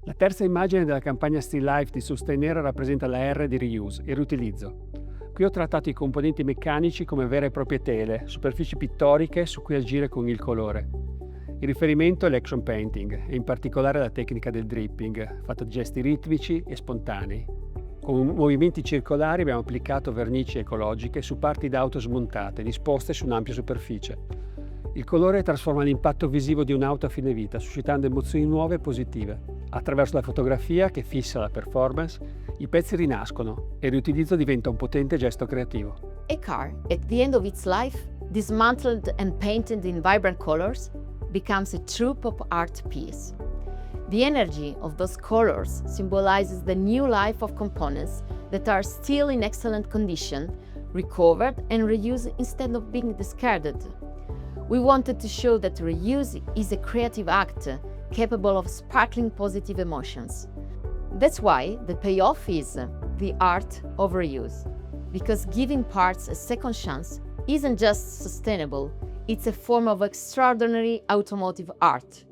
La terza immagine della campagna Still Life di SUSTAINera rappresenta la R di reuse, il riutilizzo. Qui ho trattato i componenti meccanici come vere e proprie tele, superfici pittoriche su cui agire con il colore. Il riferimento è l'action painting e in particolare la tecnica del dripping, fatta di gesti ritmici e spontanei. Con movimenti circolari abbiamo applicato vernici ecologiche su parti d'auto smontate, disposte su un'ampia superficie. Il colore trasforma l'impatto visivo di un'auto a fine vita, suscitando emozioni nuove e positive. Attraverso la fotografia, che fissa la performance, i pezzi rinascono e il riutilizzo diventa un potente gesto creativo. A car, at the end of its life, dismantled and painted in vibrant colors, becomes a true pop art piece. The energy of those colors symbolizes the new life of components that are still in excellent condition, recovered and reused instead of being discarded. We wanted to show that reuse is a creative act capable of sparkling positive emotions. That's why the payoff is the art of reuse. Because giving parts a second chance isn't just sustainable, it's a form of extraordinary automotive art.